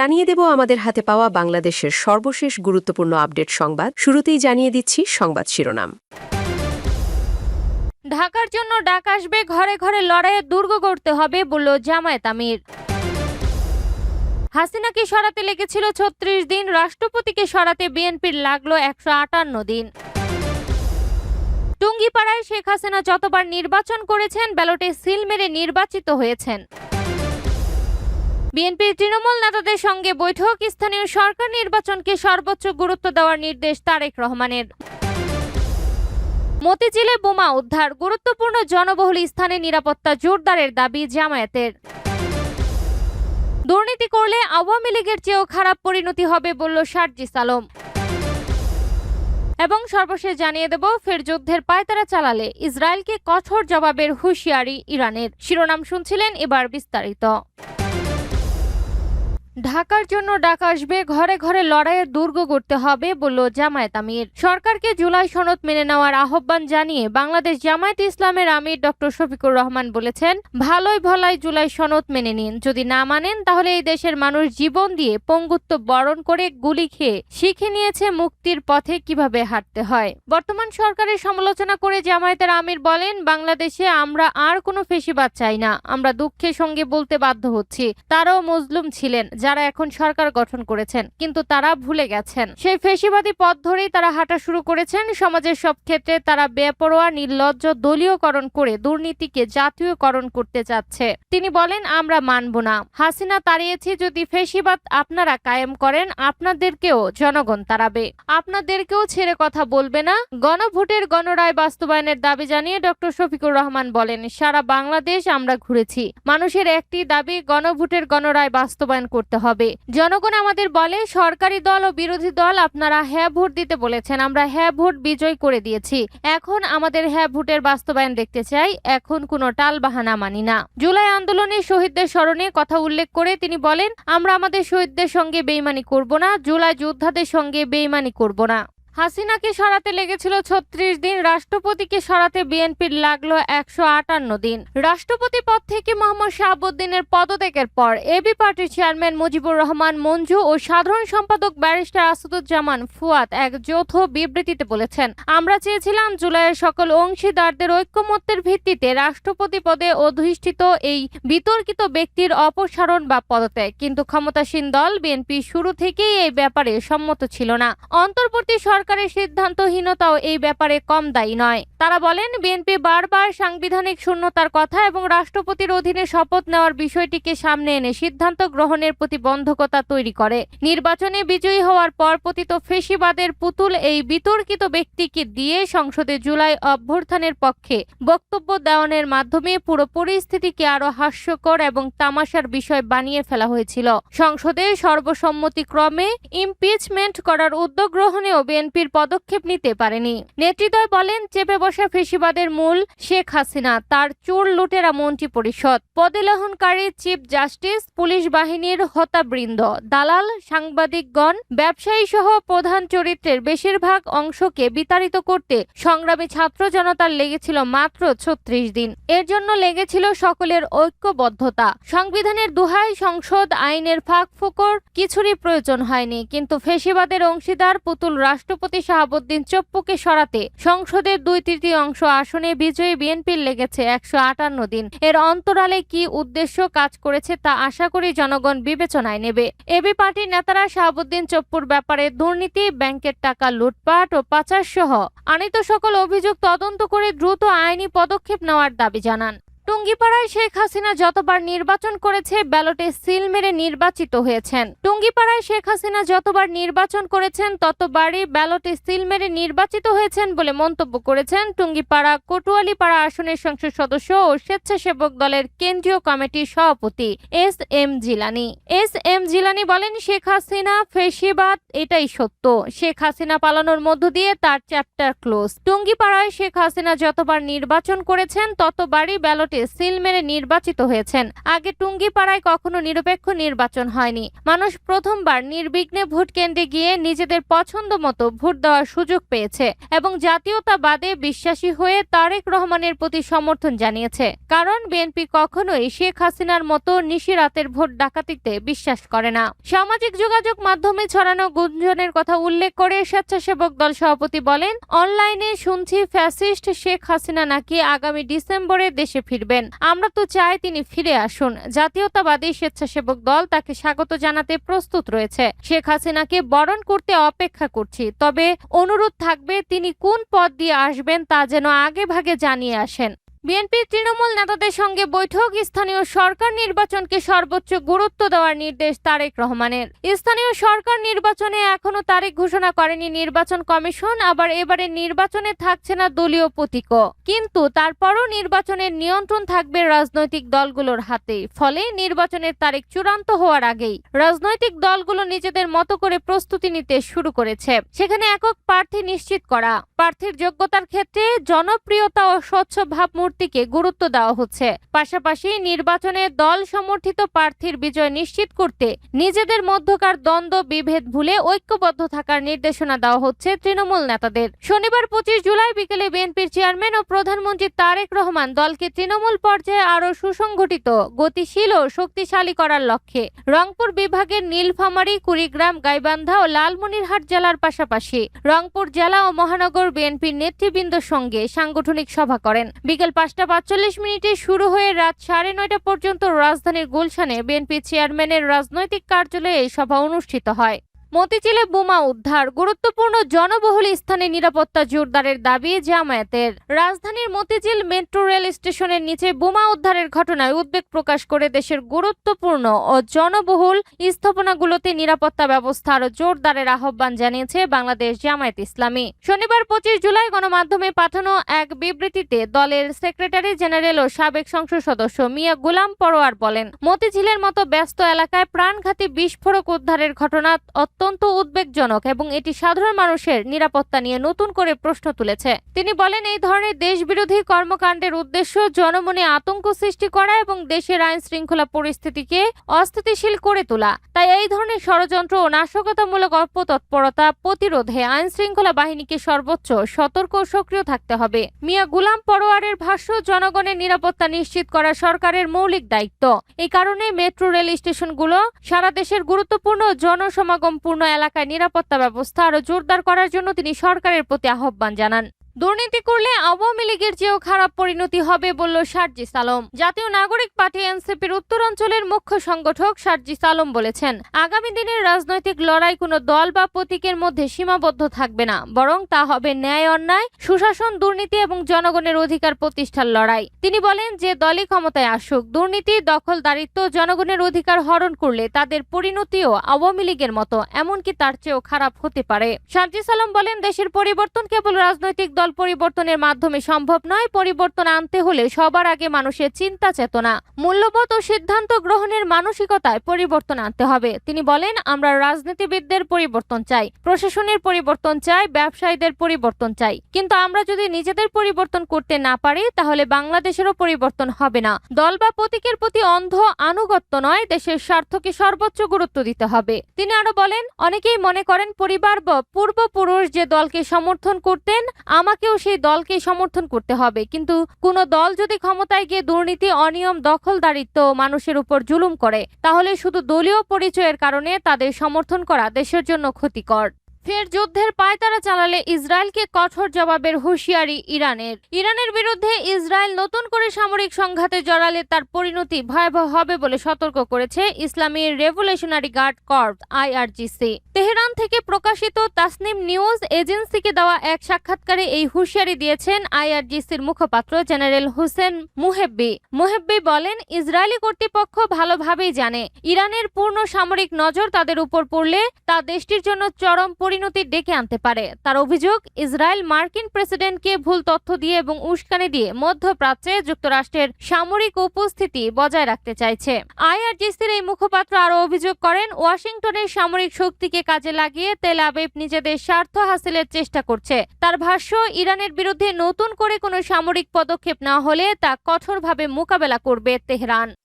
জানিয়ে দেব আমাদের হাতে পাওয়া বাংলাদেশের সর্বশেষ গুরুত্বপূর্ণ আপডেট সংবাদ। শুরুতেই জানিয়ে দিচ্ছি সংবাদ শিরোনাম। ঢাকার জন্য ডাক আসবে, ঘরে ঘরে লড়াইয়ের দুর্গ গড়তে হবে বলল জামায়াত আমির। হাসিনাকে সরাতে লেগেছিল ৩৬ দিন, রাষ্ট্রপতিকে সরাতে বিএনপির লাগলো ১৫৮ দিন। টুঙ্গিপাড়ায় শেখ হাসিনা যতবার নির্বাচন করেছেন ব্যালটে সিল মেরে নির্বাচিত হয়েছেন। বিএনপির তৃণমূল নেতাদের সঙ্গে বৈঠক, স্থানীয় সরকার নির্বাচনকে সর্বোচ্চ গুরুত্ব দেওয়ার নির্দেশ তারেক রহমানের। মতিঝিলে বোমা উদ্ধার, গুরুত্বপূর্ণ জনবহুল স্থানে নিরাপত্তা জোরদারের দাবি জামায়াতের। দুর্নীতি করলে আওয়ামী লীগের চেয়েও খারাপ পরিণতি হবে বলল সার্জিস আলম। এবং সর্বশেষ জানিয়ে দেব, ফের যুদ্ধের পায়তারা চালালে ইসরায়েলকে কঠোর জবাবের হুঁশিয়ারি ইরানের। শিরোনাম শুনছিলেন, এবার বিস্তারিত। ঢাকার জন্য ডাক আসবে, ঘরে ঘরে লড়াইয়ের দুর্গ গড়তে হবে বলল জামায়াত আমির। সরকারকে জুলাই সনদ মেনে নেওয়ার আহ্বান জানিয়ে বাংলাদেশ জামায়াত ইসলামের আমির ডক্টর শফিকুর রহমান বলেছেন, ভালোই ভলাই জুলাই সনদ মেনে নিন, যদি না মানেন তাহলে এই দেশের মানুষ জীবন দিয়ে পঙ্গুত্ব বরণ করে গুলি খেয়ে শিখে নিয়েছে মুক্তির পথে কিভাবে হাঁটতে হয়। বর্তমান সরকারের সমালোচনা করে জামায়াতের আমির বলেন, বাংলাদেশে আমরা আর কোনো ফেসিবাদ চাই না। আমরা দুঃখের সঙ্গে বলতে বাধ্য হচ্ছি, তারাও মজলুম ছিলেন যারা এখন সরকার গঠন করেছেন, কিন্তু তারা ভুলে গেছেন সেই ফেসিবাদী পথ ধরেই তারা হাঁটা শুরু করেছেন। সমাজের সব ক্ষেত্রে তারা বেপরোয়া নির্লজ্জ দলীয়করণ করে দুর্নীতিকে জাতীয়করণ করতে চাচ্ছে। তিনি বলেন, আমরা মানব না। হাসিনা তাড়িয়েছি, যদি ফেসিবাদ আপনারা কায়েম করেন আপনাদেরকেও জনগণ তাড়াবে, আপনাদেরকেও ছেড়ে কথা বলবে না। গণভোটের গণরায় বাস্তবায়নের দাবি জানিয়ে ডক্টর শফিকুর রহমান বলেন, সারা বাংলাদেশ আমরা ঘুরেছি, মানুষের একটি দাবি, গণভোটের গণরায় বাস্তবায়ন করতে হবে। জনগণ আমাদের বলে, সরকারি দল ও বিরোধী দল আপনারা হ্যাঁ ভোট দিতে বলেছেন, আমরা হ্যাঁ ভোট বিজয় করে দিয়েছি, এখন আমাদের হ্যাঁ ভোটের বাস্তবায়ন দেখতে চাই, এখন কোনো টালবাহানা মানি না। জুলাই আন্দোলনে শহীদদের স্মরণে কথা উল্লেখ করে তিনি বলেন, আমরা আমাদের শহীদদের সঙ্গে বেইমানি করব না, জুলাই যোদ্ধাদের সঙ্গে বেইমানি করব না। হাসিনাকে সরাতে লেগেছিল ৩৬ দিন, রাষ্ট্রপতিকে সরাতে বিএনপির লাগলো ১৫৮ দিন। রাষ্ট্রপতি পদ থেকে মোহাম্মদ শাহাবুদ্দিনের পদত্যাগের পর এবি পার্টির চেয়ারম্যান মুজিবুর রহমান মঞ্জু ও সাধারণ সম্পাদক ব্যারিস্টার আসাদুজ্জামান ফুয়াদ এক যৌথ বিবৃতিতে বলেছেন, আমরা চেয়েছিলাম জুলাইয়ের সকল অংশীদারদের ঐক্যমত্যের ভিত্তিতে রাষ্ট্রপতি পদে অধিষ্ঠিত এই বিতর্কিত ব্যক্তির অপসারণ বা পদত্যাগ, কিন্তু ক্ষমতাসীন দল বিএনপি শুরু থেকেই এই ব্যাপারে সম্মত ছিল না। অন্তর্বর্তী সরকারের সিদ্ধান্তহীনতাও এই ব্যাপারে কম দায়ী নয়। তারা বলেন, বিএনপি বারবার সাংবিধানিক শূন্যতার কথা এবং রাষ্ট্রপতির অধীনে শপথ নেওয়ার বিষয়টিকে সামনে এনে সিদ্ধান্ত গ্রহণের প্রতিবন্ধকতা তৈরি করে। নির্বাচনে বিজয়ী হওয়ার পর পতিত ফেসিবাদের পুতুল এই বিতর্কিত ব্যক্তিকে দিয়ে সংসদে জুলাই অভ্যুত্থানের পক্ষে বক্তব্য দেওয়ানোর মাধ্যমে পুরো পরিস্থিতিকে আরো হাস্যকর এবং তামাশার বিষয় বানিয়ে ফেলা হয়েছিল। সংসদে সর্বসম্মতিক্রমে ইমপিচমেন্ট করার উদ্যোগ গ্রহণেও বিএনপির পদক্ষেপ নিতে পারেনি। নেতৃত্ব বলেন, চেপে বসা ফেসিবাদের মূল শেখ হাসিনা, তার চোর লুটেরা মন্ত্রী পরিষদ, পদলাহনকারী চিফ জাস্টিস, পুলিশ বাহিনীর হতাবৃন্দ, দালাল, সাংবাদিকগণ, ব্যবসায়ী সহ প্রধান চরিত্রের বেশিরভাগ অংশকে বিতাড়িত করতে সংগ্রামী ছাত্র জনতার লেগেছিল মাত্র ৩৬ দিন। এর জন্য লেগেছিল সকলের ঐক্যবদ্ধতা। সংবিধানের দোহাই, সংসদ আইনের ফাঁক ফোকর কিছুরই প্রয়োজন হয়নি, কিন্তু ফেসিবাদের অংশীদার পুতুল রাষ্ট্রপতি শাহাবুদ্দিন চপ্পুকে সরাতে সংসদের ২/৩ আসনে বিজয়ী বিএনপির লেগেছে ১৫৮ দিন। এর অন্তরালে কি উদ্দেশ্য কাজ করেছে তা আশা করি জনগণ বিবেচনায় নেবে। এবি পার্টির নেতারা শাহাবুদ্দিন চপ্পুর ব্যাপারে দুর্নীতি, ব্যাংকের টাকা লুটপাট ও পাচার সহ আনিত সকল অভিযোগ তদন্ত করে দ্রুত আইনি পদক্ষেপ নেওয়ার দাবি জানান। টুঙ্গিপাড়ায় শেখ হাসিনা যতবার নির্বাচন করেছে ব্যালটে সিল মেরে নির্বাচিত হয়েছেন। টুঙ্গিপাড়ায় শেখ হাসিনা যতবার নির্বাচন করেছেন ততবারই ব্যালটে সিল মেরে নির্বাচিত হয়েছেন বলে মন্তব্য করেছেন টুঙ্গিপাড়া কোটওয়ালিপাড়া আসনের সংসদ সদস্য ও স্বেচ্ছাসেবক দলের কেন্দ্রীয় কমিটির সভাপতি S M Jilani. S M Jilani বলেন, শেখ হাসিনা ফেসিবাদ, এটাই সত্য। শেখ হাসিনা পালানোর মধ্য দিয়ে তার চ্যাপ্টার ক্লোজ। টুঙ্গিপাড়ায় শেখ হাসিনা যতবার নির্বাচন করেছেন ততবারই ব্যালটে আসলে সিল মেরে নির্বাচিত হয়েছেন। আগে টুঙ্গিপাড়ায় কখনো নিরপেক্ষ নির্বাচন হয়নি। মানুষ প্রথমবার নির্বিঘ্নে ভোট কেন্দ্রে গিয়ে নিজেদের পছন্দ মতো ভোট দেওয়ার সুযোগ পেয়েছে এবং জাতীয়তাবাদে বিশ্বাসী হয়ে তারেক রহমানের প্রতি সমর্থন জানিয়েছে। কারণ বিএনপি কখনোই শেখ হাসিনার মতো নিশিরাতের ভোট ডাকাতিতে বিশ্বাস করে না। সামাজিক যোগাযোগ মাধ্যমে ছড়ানো গুঞ্জনের কথা উল্লেখ করে স্বেচ্ছাসেবক দল সভাপতি বলেন, অনলাইনে শুনছি ফ্যাসিস্ট শেখ হাসিনা নাকি আগামী ডিসেম্বরে দেশে ফিরবেন। আমরা তো চাই তিনি ফিরে আসুন। জাতীয়তাবাদী স্বেচ্ছাসেবক দল তাকে স্বাগত জানাতে প্রস্তুত রয়েছে। শেখ হাসিনাকে বরণ করতে অপেক্ষা করছি। তবে অনুরোধ থাকবে তিনি কোন পদ দিয়ে আসবেন তা যেন আগে ভাগে জানিয়ে আসেন। বিএনপির তৃণমূল নেতাদের সঙ্গে বৈঠক। স্থানীয় সরকার নির্বাচনকে সর্বোচ্চ গুরুত্ব দেওয়ার নির্দেশ তারেক রহমানের। স্থানীয় সরকার নির্বাচনে এখনো তারিখ ঘোষণা করেনি নির্বাচন কমিশন। আবার এবারে নির্বাচনে থাকছে না দলীয় প্রতীকও। কিন্তু তারপরও নির্বাচনের নিয়ন্ত্রণ থাকবে রাজনৈতিক দলগুলোর হাতে। ফলে নির্বাচনের তারিখ চূড়ান্ত হওয়ার আগেই রাজনৈতিক দলগুলো নিজেদের মতো করে প্রস্তুতি নিতে শুরু করেছে। সেখানে একক প্রার্থী নিশ্চিত করা, প্রার্থীর যোগ্যতার ক্ষেত্রে জনপ্রিয়তা ও স্বচ্ছ ভাবমূর্তিকে গুরুত্ব দেওয়া হচ্ছে। পাশাপাশি নির্বাচনে দল সমর্থিত প্রার্থীর বিজয় নিশ্চিত করতে নিজেদের মধ্যকার দ্বন্দ্ব বিভেদ ভুলে ঐক্যবদ্ধ থাকার নির্দেশনা দেওয়া হচ্ছে তৃণমূল নেতাদের। শনিবার 25 জুলাই বিকেলে বিএনপির চেয়ারম্যান ও প্রধানমন্ত্রী তারেক রহমান দলকে তৃণমূল পর্যায়ে আরো সুসংগঠিত, গতিশীল ও শক্তিশালী করার লক্ষ্যে রংপুর বিভাগের নীলফামারী, কুড়িগ্রাম, গাইবান্ধা ও লালমনিরহাট জেলার পাশাপাশি রংপুর জেলা ও মহানগর বিএনপির নেতৃবৃন্দের সঙ্গে সাংগঠনিক সভা করেন। বিকেল 5:45 শুরু হয়ে রাত 9:30 পর্যন্ত রাজধানীর গুলশানে বিএনপি চেয়ারম্যানের রাজনৈতিক কার্যালয়ে এই সভা অনুষ্ঠিত হয়। মতিঝিলে বোমা উদ্ধার, গুরুত্বপূর্ণ জনবহুল স্থানে নিরাপত্তা জোরদারের দাবি জামায়াতের। রাজধানীর মতিঝিল মেট্রো রেল স্টেশনের নিচে বোমা উদ্ধারের ঘটনায় উদ্বেগ প্রকাশ করে দেশের গুরুত্বপূর্ণ ও জনবহুল স্থাপনাগুলোতে নিরাপত্তা ব্যবস্থা আরো জোরদারের আহ্বান জানিয়েছে বাংলাদেশ জামায়াত ইসলামী। শনিবার 25 জুলাই গণমাধ্যমে পাঠানো এক বিবৃতিতে দলের সেক্রেটারি জেনারেল ও সাবেক সংসদ সদস্য মিয়া গোলাম পরোয়ার বলেন, মতিঝিলের মতো ব্যস্ত এলাকায় প্রাণঘাতী বিস্ফোরক উদ্ধারের ঘটনা অত্যন্ত উদ্বেগজনক এবং এটি সাধারণ মানুষের নিরাপত্তা নিয়ে নতুন করে প্রশ্ন তুলেছে। তিনি বলেন, এই ধরনের দেশবিরোধী কর্মকাণ্ডের উদ্দেশ্য জনমনে আতঙ্ক সৃষ্টি করা এবং দেশের আইন শৃঙ্খলা পরিস্থিতিকে অস্থিতিশীল করে তোলা। তাই এই ধরনের ষড়যন্ত্র ও নাশকতামূলক অপতৎপরতা প্রতিরোধে আইন শৃঙ্খলা বাহিনীকে সর্বোচ্চ সতর্ক ও সক্রিয় থাকতে হবে। মিয়া গোলাম পরোয়ারের ভাষ্য, জনগণের নিরাপত্তা নিশ্চিত করা সরকারের মৌলিক দায়িত্ব। এই কারণে মেট্রো রেল স্টেশনগুলো সারা দেশের গুরুত্বপূর্ণ জনসমাগমপূর্ণ এলাকায় নিরাপত্তা ব্যবস্থা আরো জোরদার করার জন্য তিনি সরকারের প্রতি আহ্বান জানান। দুর্নীতি করলে আওয়ামী লীগের চেয়েও খারাপ পরিণতি হবে বলল সার্জিস আলম। জাতীয় নাগরিক পার্টি এনসিপির উত্তরাঞ্চলের মুখ্য সংগঠক সার্জিস আলম বলেছেন, আগামী দিনের রাজনৈতিক লড়াই কোনো দল বা প্রতীকের মধ্যে সীমাবদ্ধ থাকবে না, বরং তা হবে ন্যায় অন্যায়, সুশাসন, দুর্নীতি এবং জনগণের অধিকার প্রতিষ্ঠার লড়াই। তিনি বলেন, যে দলই ক্ষমতায় আসুক, দুর্নীতি, দখলদারিত্ব, জনগণের অধিকার হরণ করলে তাদের পরিণতিও আওয়ামী লীগের মতো, এমনকি তার চেয়েও খারাপ হতে পারে। সার্জিস আলম বলেন, দেশের পরিবর্তন কেবল রাজনৈতিক দল পরিবর্তনের মাধ্যমে সম্ভব নয়। পরিবর্তন আনতে হলে সবার আগে মানুষের চিন্তা চেতনা, মূল্যবোধ ও সিদ্ধান্ত গ্রহণের মানসিকতায় পরিবর্তন আনতে হবে। তিনি বলেন, আমরা রাজনীতিবিদদের পরিবর্তন চাই, প্রশাসনের পরিবর্তন চাই, ব্যবসায়ীদের পরিবর্তন চাই, কিন্তু আমরা যদি নিজেদের পরিবর্তন করতে না পারি তাহলে বাংলাদেশেরও পরিবর্তন হবে না। দল বা প্রতীকের প্রতি অন্ধ আনুগত্য নয়, দেশের স্বার্থকে সর্বোচ্চ গুরুত্ব দিতে হবে। তিনি আরো বলেন, অনেকেই মনে করেন পরিবার বা পূর্বপুরুষ যে দলকে সমর্থন করতেন আমাকেও সেই দলকে সমর্থন করতে হবে, কিন্তু কোন দল যদি ক্ষমতায় গিয়ে দুর্নীতি, অনিয়ম, দখলদারিত্ব ও মানুষের উপর জুলুম করে তাহলে শুধু দলীয় পরিচয়ের কারণে তাদের সমর্থন করা দেশের জন্য ক্ষতিকর। ফের যুদ্ধের পায়তারা চালালে ইসরায়েলকে কঠোর জবাবের হুঁশিয়ারি ইরানের। ইরানের বিরুদ্ধে ইসরায়েল নতুন করে সামরিক সংঘাতে জড়ালে তার পরিণতি ভয়াবহ হবে বলে সতর্ক করেছে ইসলামী revolutionary guard corps IRGC। Tehran থেকে প্রকাশিত তাসনিম নিউজ এজেন্সিকে দেওয়া এক সাক্ষাৎকারে এই হুঁশিয়ারি দিয়েছেন IRGCর মুখপাত্র জেনারেল হুসেন মুহেব্বি। মুহেব্বি বলেন, ইসরায়েলি কর্তৃপক্ষ ভালোভাবেই জানে ইরানের পূর্ণ সামরিক নজর তাদের উপর পড়লে তা দেশটির জন্য চরম পরিণতি পরিণতি ডেকে আনতে পারে। তার অভিযোগ, ইসরায়েল মার্কিন প্রেসিডেন্টকে ভুল তথ্য দিয়ে এবং উস্কানি দিয়ে মধ্যপ্রাচ্যে যুক্তরাষ্ট্রের সামরিক উপস্থিতি বজায় রাখতে চাইছে। আইআরজিসির এই মুখপাত্র আরও অভিযোগ করেন, ওয়াশিংটনের সামরিক শক্তিকে কাজে লাগিয়ে তেল আবিব নিজেদের স্বার্থ হাসিলের চেষ্টা করছে। তার ভাষ্য, ইরানের বিরুদ্ধে নতুন করে কোনো সামরিক পদক্ষেপ না হলে তা কঠোরভাবে মোকাবেলা করবে তেহরান।